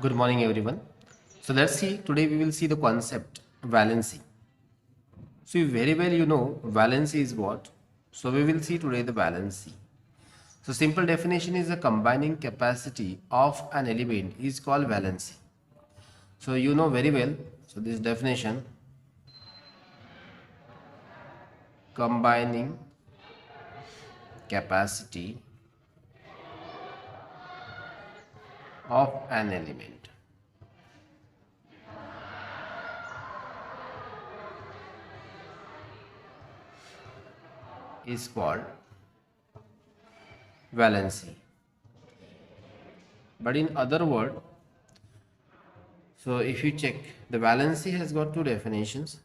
Good morning, everyone. So let's see. Today we will see the concept valency. So you very well you know valency is what. So we will see today the valency. So simple definition is the combining capacity of an element is called valency. So you know very well. So this definition, combining capacity of an element is called valency. But in other word, so if you check, the valency has got two definitions.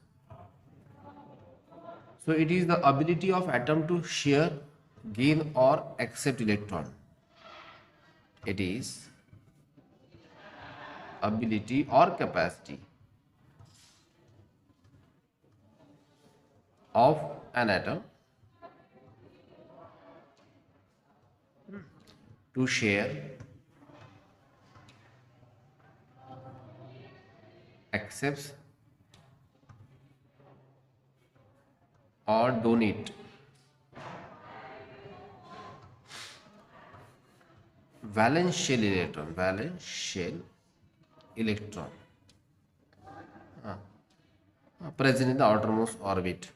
So it is the ability of atom to share, gain or accept electron. It is ability or capacity of an atom to share, accepts or donate valence shell electron present in the outermost orbit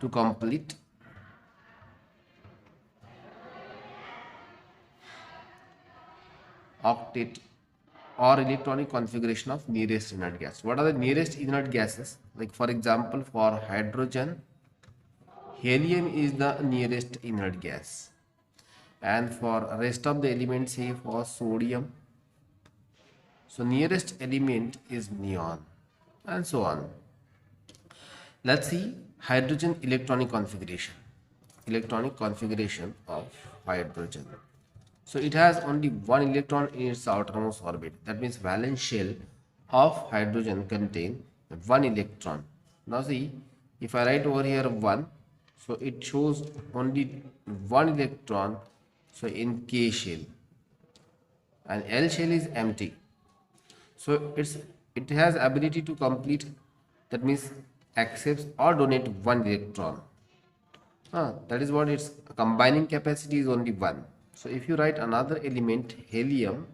to complete octet or electronic configuration of nearest inert gas. What are the nearest inert gases? Like for example, for hydrogen, helium is the nearest inert gas, and for rest of the elements, say for sodium, so nearest element is neon, and so on. Let's see hydrogen electronic configuration. Electronic configuration of hydrogen. So it has only one electron in its outermost orbit. That means valence shell of hydrogen contain one electron. Now see, if I write over here 1, so it shows only one electron, so in K shell, and L shell is empty. So it has ability to complete, that means accepts or donate one electron. That is what its combining capacity is only 1. So if you write another element, helium,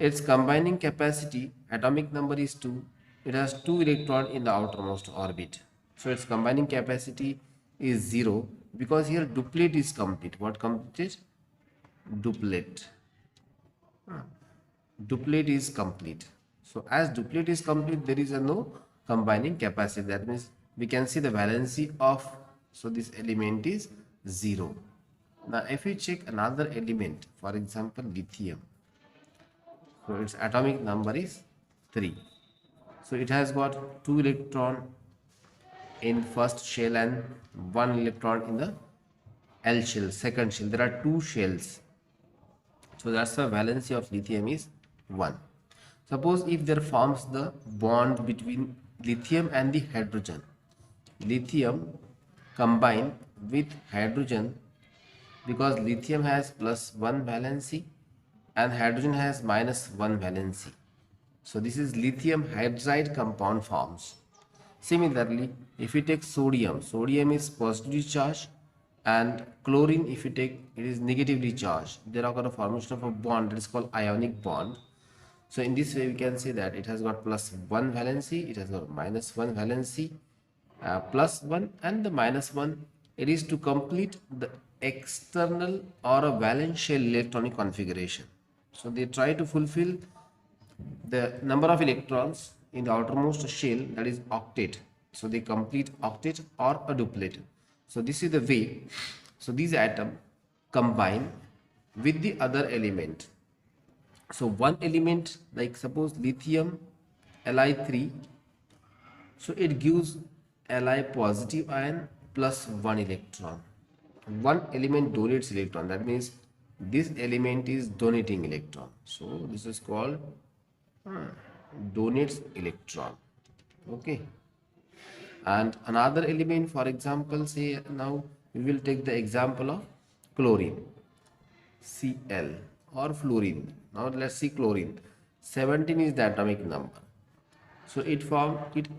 its combining capacity, atomic number is 2. It has 2 electrons in the outermost orbit. So its combining capacity is 0 because here duplet is complete. What completed? Duplet. Duplet is complete. So as duplet is complete, there is a no combining capacity. That means we can see the valency of, so this element is 0. Now if we check another element, for example lithium, so its atomic number is 3. So it has got 2 electron in first shell and 1 electron in the L shell, second shell. There are 2 shells. So that's the valency of lithium is 1. Suppose if there forms the bond between lithium and the hydrogen. Lithium combine with hydrogen because lithium has +1 valency and hydrogen has -1 valency. So this is lithium hydride compound forms. Similarly, if we take sodium, sodium is positively charged, and chlorine, if you take, it is negatively charged. There are a formation of a bond that is called ionic bond. So in this way we can say that it has got +1 valency, it has got -1 valency, +1 and the -1. It is to complete the external or a valence shell electronic configuration. So they try to fulfill the number of electrons in the outermost shell, that is octet. So they complete octet or a duplet. So this is the way. So these atoms combine with the other element. So one element, like suppose lithium Li3, so it gives Li positive ion +1 electron. One element donates electron, that means this element is donating electron. So this is called donates electron. Okay. And another element, for example, say now we will take the example of chlorine, Cl or fluorine. Now let's see chlorine. 17 is the atomic number. So it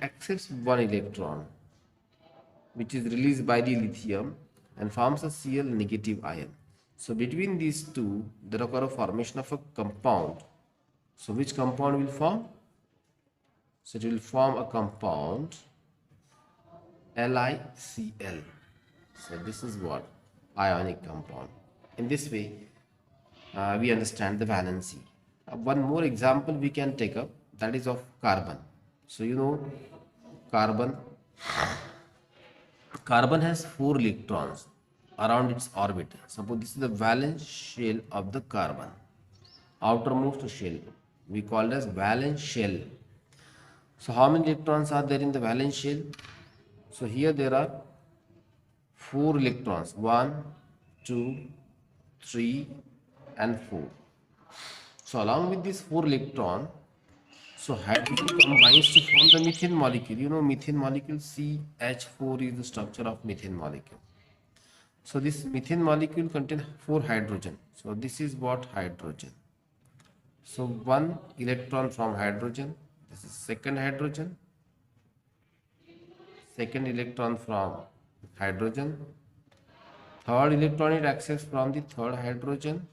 accepts one electron which is released by the lithium and forms a Cl negative ion. So between these two there occur a formation of a compound. So which compound will form? So it will form a compound LiCl. So this is what ionic compound. In this way we understand the valency. One more example we can take up, that is of carbon. So you know carbon carbon has 4 electrons around its orbit. Suppose this is the valence shell of the carbon, outermost shell. We call it as valence shell. So how many electrons are there in the valence shell? So here there are 4 electrons, 1, 2, 3 and 4. So along with these 4 electrons, so hydrogen combines to form the methane molecule. You know methane molecule, CH4 is the structure of methane molecule. So this methane molecule contains 4 hydrogen. So this is what hydrogen. So 1 electron from hydrogen, this is second hydrogen, second electron from hydrogen, third electron it accepts from the third hydrogen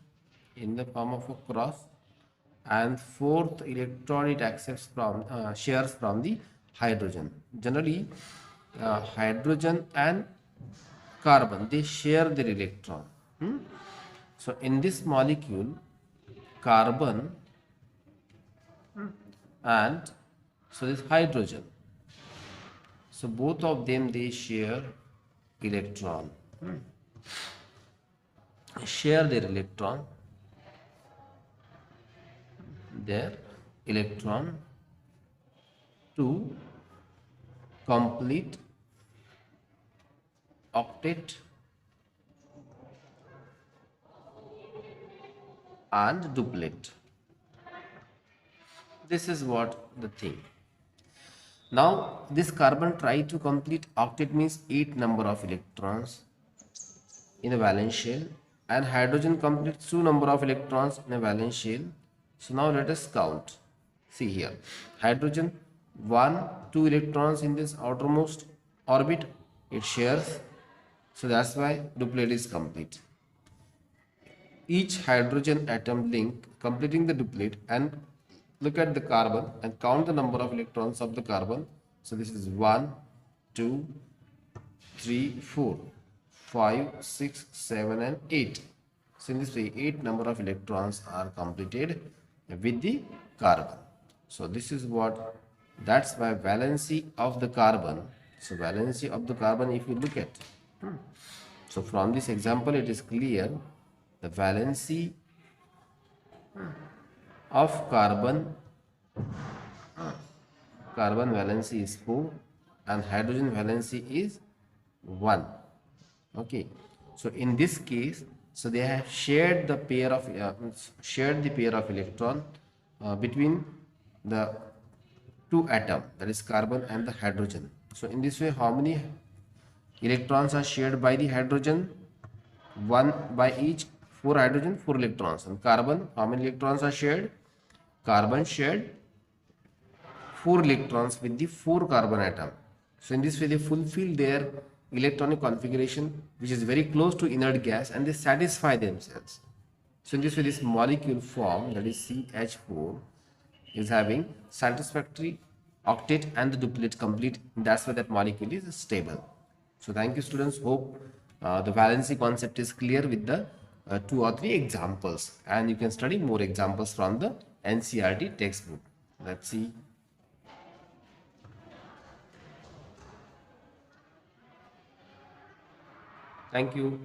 in the form of a cross, and fourth electron it accepts from shares from the hydrogen. Generally hydrogen and carbon, they share their electron. So in this molecule carbon and so this hydrogen, so both of them they share electron, share their electron to complete octet and duplet. This is what the thing. Now this carbon try to complete octet, means 8 number of electrons in a valence shell, and hydrogen completes 2 number of electrons in a valence shell. So now let us count. See here, hydrogen 1, 2 electrons in this outermost orbit it shares, so that's why duplet is complete. Each hydrogen atom link completing the duplet, and look at the carbon and count the number of electrons of the carbon. So this is 1, 2, 3, 4, 5, 6, 7 and 8. So in this way 8 number of electrons are completed with the carbon. So this is what, that's why valency of the carbon. So valency of the carbon, if you look at, so from this example it is clear the valency of carbon valency is 4 and hydrogen valency is 1. Okay, so in this case, so they have shared the pair of electron between the two atom, that is carbon and the hydrogen. So in this way how many electrons are shared by the hydrogen? 1 by each, 4 hydrogen, 4 electrons. And carbon, how many electrons are shared? Carbon shared 4 electrons with the 4 carbon atom. So in this way they fulfill their electronic configuration, which is very close to inert gas, and they satisfy themselves. So in this way this molecule form, that is CH4, is having satisfactory octet and the duplet complete. That's why that molecule is stable. So thank you students, hope the valency concept is clear with the 2 or 3 examples, and you can study more examples from the NCERT textbook. Let's see. Thank you.